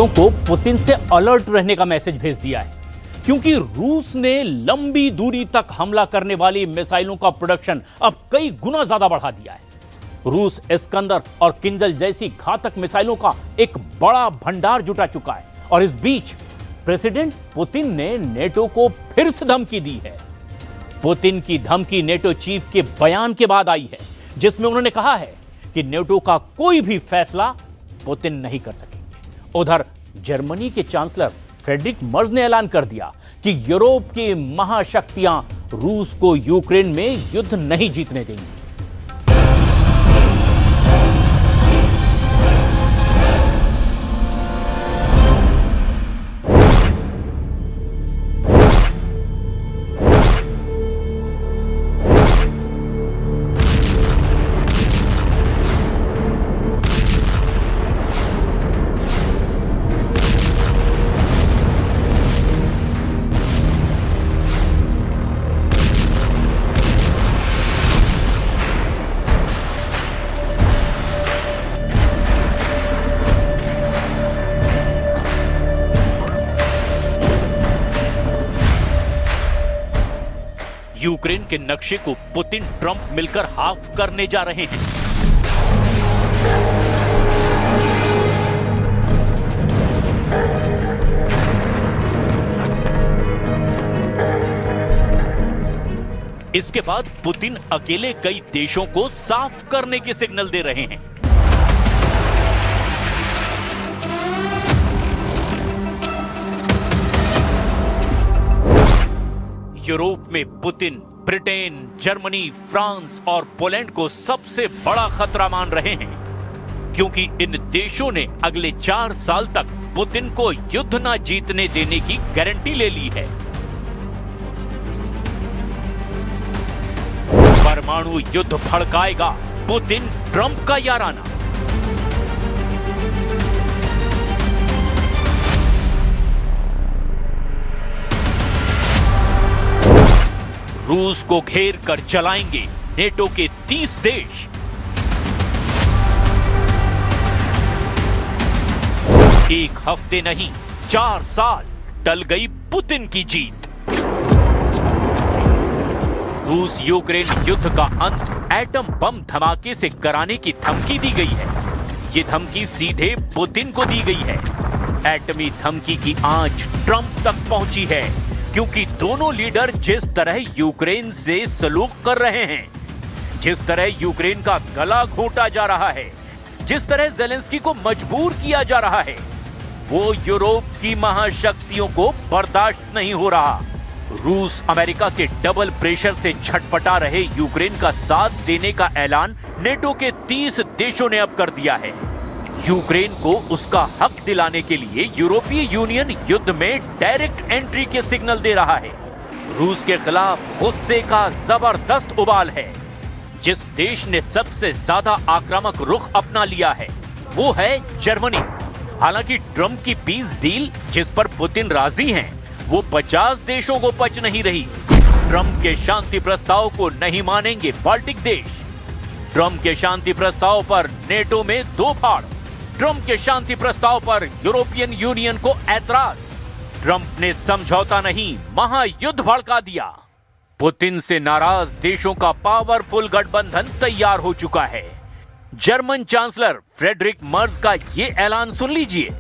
देशों को पुतिन से अलर्ट रहने का मैसेज भेज दिया है, क्योंकि रूस ने लंबी दूरी तक हमला करने वाली मिसाइलों का प्रोडक्शन अब कई गुना ज्यादा बढ़ा दिया है। रूस इस्कंदर और किंजल जैसी घातक मिसाइलों का एक बड़ा भंडार जुटा चुका है और इस बीच प्रेसिडेंट पुतिन ने नेटो को फिर से धमकी दी है। पुतिन की धमकी नेटो चीफ के बयान के बाद आई है, जिसमें उन्होंने कहा है कि नेटो का कोई भी फैसला पुतिन नहीं कर सकेंगे। उधर जर्मनी के चांसलर फ्रेडरिक मर्ज ने ऐलान कर दिया कि यूरोप की महाशक्तियां रूस को यूक्रेन में युद्ध नहीं जीतने देंगी। यूक्रेन के नक्शे को पुतिन ट्रंप मिलकर हाफ करने जा रहे हैं। इसके बाद पुतिन अकेले कई देशों को साफ करने के सिग्नल दे रहे हैं। यूरोप में पुतिन ब्रिटेन, जर्मनी, फ्रांस और पोलैंड को सबसे बड़ा खतरा मान रहे हैं, क्योंकि इन देशों ने अगले 4 साल तक पुतिन को युद्ध न जीतने देने की गारंटी ले ली है। परमाणु युद्ध भड़काएगा पुतिन ट्रंप का याराना। रूस को घेर कर चलाएंगे नेटो के 30 देश। एक हफ्ते नहीं, 4 साल टल गई पुतिन की जीत। रूस यूक्रेन युद्ध का अंत एटम बम धमाके से कराने की धमकी दी गई है। ये धमकी सीधे पुतिन को दी गई है। एटमी धमकी की आंच ट्रंप तक पहुंची है, क्योंकि दोनों लीडर जिस तरह यूक्रेन से सलूक कर रहे हैं, जिस तरह यूक्रेन का गला घोंटा जा रहा है, जिस तरह ज़ेलेंस्की को मजबूर किया जा रहा है, वो यूरोप की महाशक्तियों को बर्दाश्त नहीं हो रहा। रूस अमेरिका के डबल प्रेशर से छटपटा रहे यूक्रेन का साथ देने का ऐलान नेटो के 30 देशों ने अब कर दिया है। यूक्रेन को उसका हक दिलाने के लिए यूरोपीय यूनियन युद्ध में डायरेक्ट एंट्री के सिग्नल दे रहा है। रूस के खिलाफ गुस्से का जबरदस्त उबाल है। जिस देश ने सबसे ज्यादा आक्रामक रुख अपना लिया है वो है जर्मनी। हालांकि ट्रंप की पीस डील जिस पर पुतिन राजी हैं, वो 50 देशों को पच नहीं रही। ट्रंप के शांति प्रस्ताव को नहीं मानेंगे बाल्टिक देश। ट्रंप के शांति प्रस्ताव पर नेटो में 2 फाड़। ट्रंप के शांति प्रस्ताव पर यूरोपियन यूनियन को ऐतराज। ट्रंप ने समझौता नहीं, महायुद्ध भड़का दिया। पुतिन से नाराज देशों का पावरफुल गठबंधन तैयार हो चुका है। जर्मन चांसलर फ्रेडरिक मर्ज का ये ऐलान सुन लीजिए।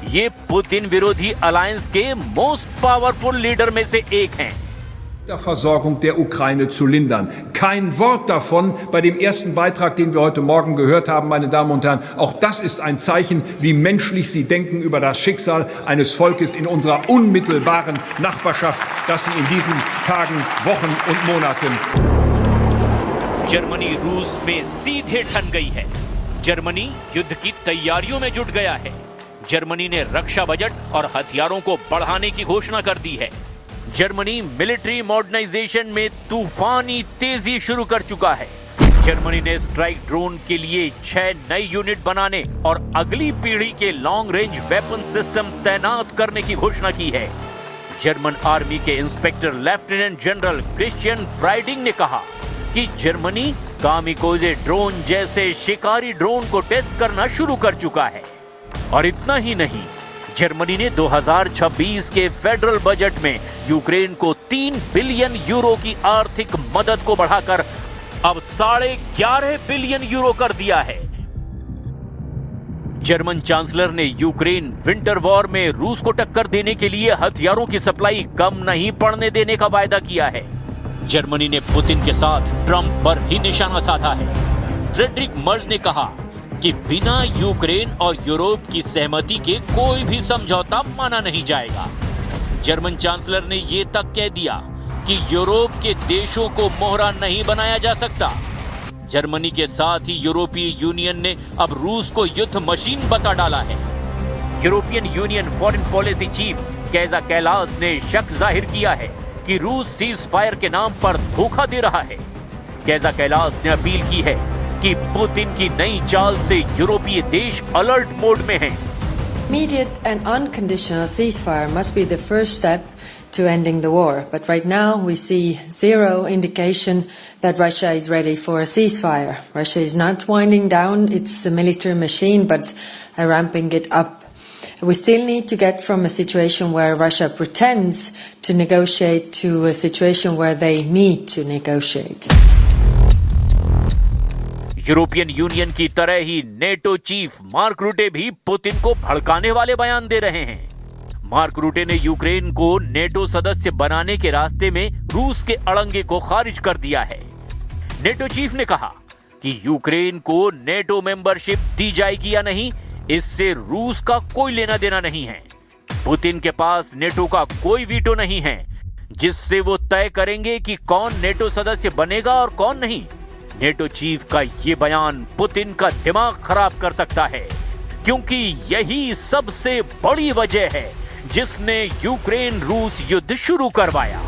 ये पुतिन विरोधी अलायंस के मोस्ट पावरफुल लीडर में से एक हैं। Der Versorgung der Ukraine zu lindern. Kein Wort davon bei dem ersten Beitrag, den wir heute Morgen gehört haben, meine Damen und Herren. Auch das ist ein Zeichen, wie menschlich Sie denken über das Schicksal eines Volkes in unserer unmittelbaren Nachbarschaft, das Sie in diesen Tagen, Wochen und Monaten. Germany रूस में सीधे ठन गई है। Germany युद्ध की तैयारियों में जुट गया है। जर्मनी ने रक्षा बजट और हथियारों को बढ़ाने की घोषणा कर दी है। जर्मनी मिलिट्री मॉडर्नाइजेशन में तूफानी तेजी शुरू कर चुका है। जर्मनी ने स्ट्राइक ड्रोन के लिए 6 नई यूनिट बनाने और अगली पीढ़ी के लॉन्ग रेंज वेपन सिस्टम तैनात करने की घोषणा की है। जर्मन आर्मी के इंस्पेक्टर लेफ्टिनेंट जनरल क्रिश्चियन फ्राइडिंग ने कहा कि जर्मनी कामिकोजे ड्रोन जैसे शिकारी ड्रोन को टेस्ट करना शुरू कर चुका है। और इतना ही नहीं, जर्मनी ने 2026 के फेडरल बजट में यूक्रेन को 3 बिलियन यूरो की आर्थिक मदद को बढ़ाकर अब 11.5 बिलियन यूरो कर दिया है। जर्मन चांसलर ने यूक्रेन विंटर वॉर में रूस को टक्कर देने के लिए हथियारों की सप्लाई कम नहीं पड़ने देने का वायदा किया है। जर्मनी ने पुतिन के साथ ट्रंप पर भी निशाना साधा है। फ्रेडरिक मर्ज ने कहा कि बिना यूक्रेन और यूरोप की सहमति के कोई भी समझौता माना नहीं जाएगा। जर्मन चांसलर ने यह तक कह दिया कि यूरोप के देशों को मोहरा नहीं बनाया जा सकता। जर्मनी के साथ ही यूरोपीय यूनियन ने अब रूस को युद्ध मशीन बता डाला है। European Union foreign policy chief Kaja Kallas ने शक जाहिर किया है कि रूस सीज फायर के नाम पर धोखा दे रहा है। कैजा कैलास ने अपील की है कि पुतिन की नई चाल से यूरोपीय देश अलर्ट मोड में हैं। Immediate and unconditional ceasefire must be the first step to ending the war. But right now we see zero indication that Russia is ready for a ceasefire. Russia is not winding down its military machine, but ramping it up. We still need to get from a situation where Russia pretends to negotiate to a situation where they meet to negotiate. European union की तरह ही NATO chief mark रूटे भी Putin को भड़काने वाले बयान दे रहे हैं। Mark रूटे ने यूक्रेन को नेटो सदस्य बनाने के रास्ते में रूस के अड़ंगे को खारिज कर दिया है। नेटो चीफ ने कहा कि यूक्रेन को नेटो मेंबरशिप दी जाएगी या नहीं, इससे रूस का कोई लेना देना नहीं है। पुतिन के पास नेटो का कोई वीटो नहीं है जिससे वो तय करेंगे कि कौन नेटो सदस्य बनेगा और कौन नहीं। नेटो चीफ का ये बयान पुतिन का दिमाग खराब कर सकता है, क्योंकि यही सबसे बड़ी वजह है जिसने यूक्रेन रूस युद्ध शुरू करवाया।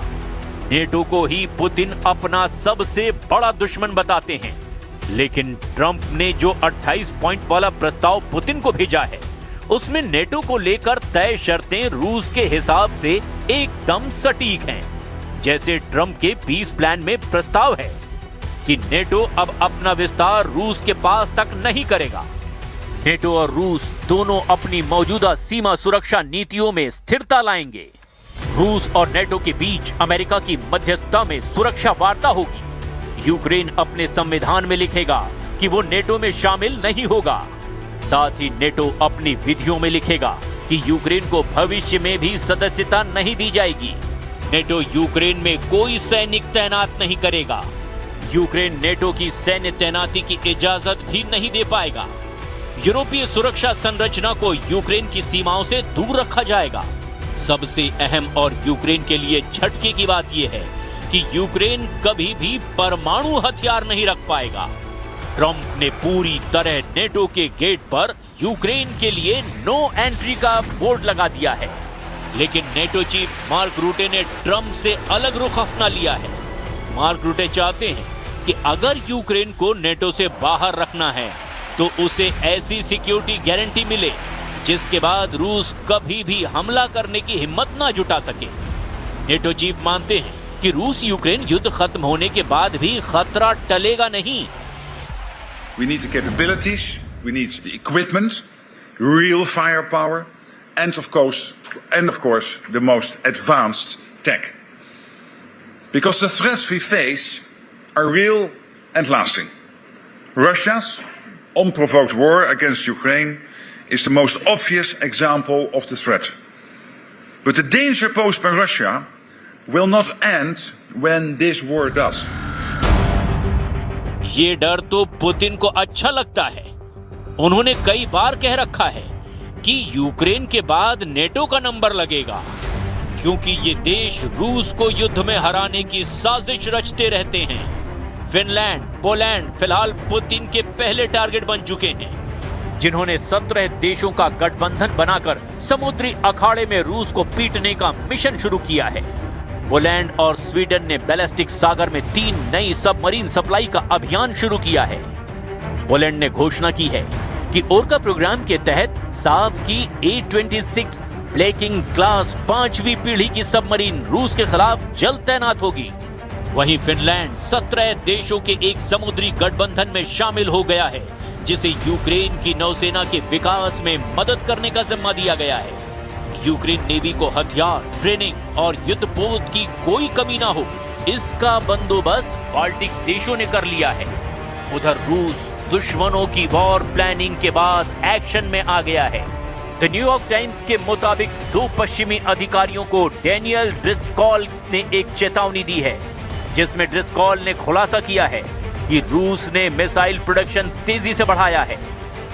नेटो को ही पुतिन अपना सबसे बड़ा दुश्मन बताते हैं, लेकिन ट्रंप ने जो 28 पॉइंट वाला प्रस्ताव पुतिन को भेजा है, उसमें नेटो को लेकर तय शर्तें रूस के हिसाब से एकदम सटीक हैं। जैसे ट्रंप के पीस प्लान में प्रस्ताव है कि नेटो अब अपना विस्तार रूस के पास तक नहीं करेगा। नेटो और रूस दोनों अपनी मौजूदा सीमा सुरक्षा नीतियों में स्थिरता लाएंगे। रूस और नेटो के बीच अमेरिका की मध्यस्थता में सुरक्षा वार्ता होगी। यूक्रेन अपने संविधान में लिखेगा कि वो नेटो में शामिल नहीं होगा। साथ ही नेटो अपनी विधियों में लिखेगा कि यूक्रेन को भविष्य में भी सदस्यता नहीं दी जाएगी। नेटो यूक्रेन में कोई सैनिक तैनात नहीं करेगा। यूक्रेन नेटो की सैन्य तैनाती की इजाजत भी नहीं दे पाएगा। यूरोपीय सुरक्षा संरचना को यूक्रेन की सीमाओं से दूर रखा जाएगा। सबसे अहम और यूक्रेन के लिए झटके की बात यह है कि यूक्रेन कभी भी परमाणु हथियार नहीं रख पाएगा। ट्रंप ने पूरी तरह नेटो के गेट पर यूक्रेन के लिए नो एंट्री का बोर्ड लगा दिया है, लेकिन नेटो चीफ मार्क रूटे ने ट्रंप से अलग रुख अपना लिया है। मार्क रूटे चाहते हैं कि अगर यूक्रेन को नेटो से बाहर रखना है तो उसे ऐसी सिक्योरिटी गारंटी मिले जिसके बाद रूस कभी भी हमला करने की हिम्मत ना जुटा सके। नेटो चीफ मानते हैं कि रूस यूक्रेन युद्ध खत्म होने के बाद भी खतरा टलेगा नहीं। We need the capabilities, we need the equipment, real firepower, and of course, the most advanced tech. Because the threats we face are real and lasting. Russia's unprovoked war against Ukraine is the most obvious example of the threat. But the danger posed by Russia will not end when this war does. ये डर तो Putin को अच्छा लगता है। उन्होंने कई बार कह रखा है कि यूक्रेन के बाद नेटो का नंबर लगेगा, क्योंकि ये देश रूस को युद्ध में हराने की साजिश रचते रहते हैं। फिनलैंड, पोलैंड फिलहाल पुतिन के पहले टारगेट बन चुके हैं, जिन्होंने 17 देशों का गठबंधन बनाकर समुद्री अखाड़े में रूस को पीटने का मिशन शुरू किया है। पोलैंड और स्वीडन ने बैलिस्टिक सागर में 3 नई सबमरीन सप्लाई का अभियान शुरू किया है। पोलैंड ने घोषणा की है कि ओर्का प्रोग्राम के तहत साब की A-26 ब्लैकिंग क्लास 5वीं पीढ़ी की सबमरीन रूस के खिलाफ जल्द तैनात होगी। वहीं फिनलैंड 17 देशों के एक समुद्री गठबंधन में शामिल हो गया है, जिसे यूक्रेन की नौसेना के विकास में मदद करने का जिम्मा दिया गया है। यूक्रेन नेवी को हथियार, ट्रेनिंग और युद्धपोत की कोई कमी ना हो, इसका बंदोबस्त बाल्टिक देशों ने कर लिया है। उधर रूस दुश्मनों की वॉर प्लानिंग के बाद एक्शन में आ गया है। द न्यूयॉर्क टाइम्स के मुताबिक 2 पश्चिमी अधिकारियों को डेनियल ड्रिस्कॉल ने एक चेतावनी दी है, जिसमें ड्रिस्कॉल ने खुलासा किया है कि रूस ने मिसाइल प्रोडक्शन तेजी से बढ़ाया है।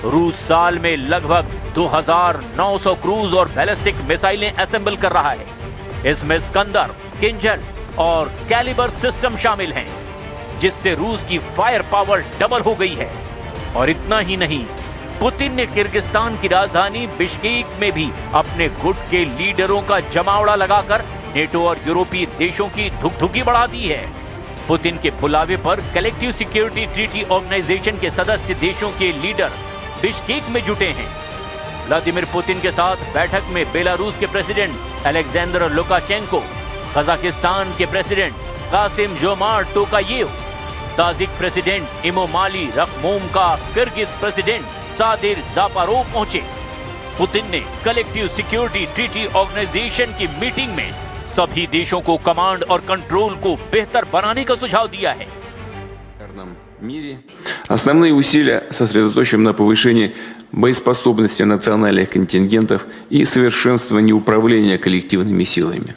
रूस साल में लगभग 2900 क्रूज और बैलिस्टिक मिसाइलें असेंबल कर रहा है। इसमें स्कंदर, किंजल और कैलिबर सिस्टम शामिल हैं, जिससे रूस की फायर पावर डबल हो गई है। और इतना ही नहीं, पुतिन ने किर्गिस्तान की राजधानी बिश्केक में भी अपने गुट के लीडरों का जमावड़ा लगाकर नेटो और यूरोपीय देशों की धुकधुकी बढ़ा दी है। पुतिन के बुलावे पर कलेक्टिव सिक्योरिटी ट्रीटी ऑर्गेनाइजेशन के सदस्य देशों के लीडर बिश्केक में जुटे हैं। व्लादिमीर पुतिन के साथ बैठक में बेलारूस के प्रेसिडेंट अलेक्जेंडर लुकाशेंको, कजाकिस्तान के president Kassym Jomart Tokayev, Tajik president Emomali Rahmon का किर्गिज प्रेसिडेंट सादिर जापारोव पहुंचे। पुतिन ने कलेक्टिव सिक्योरिटी ट्रीटी ऑर्गेनाइजेशन की मीटिंग में सभी देशों को कमांड और कंट्रोल को बेहतर बनाने का सुझाव दिया है। мире. Основные усилия сосредоточим на повышении боеспособности национальных контингентов и совершенствовании управления коллективными силами.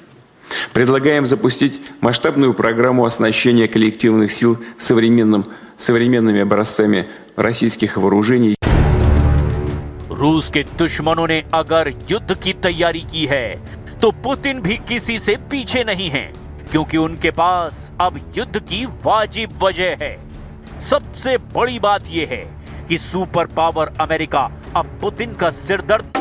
Предлагаем запустить масштабную программу оснащения коллективных сил современными образцами российских вооружений. रूस के दुश्मनों ने अगर युद्ध की तैयारी की है, तो पुतिन भी किसी से पीछे नहीं है, क्योंकि उनके पास अब युद्ध की वाजिब वजह है। सबसे बड़ी बात यह है कि सुपर पावर अमेरिका अब पुतिन का सिरदर्द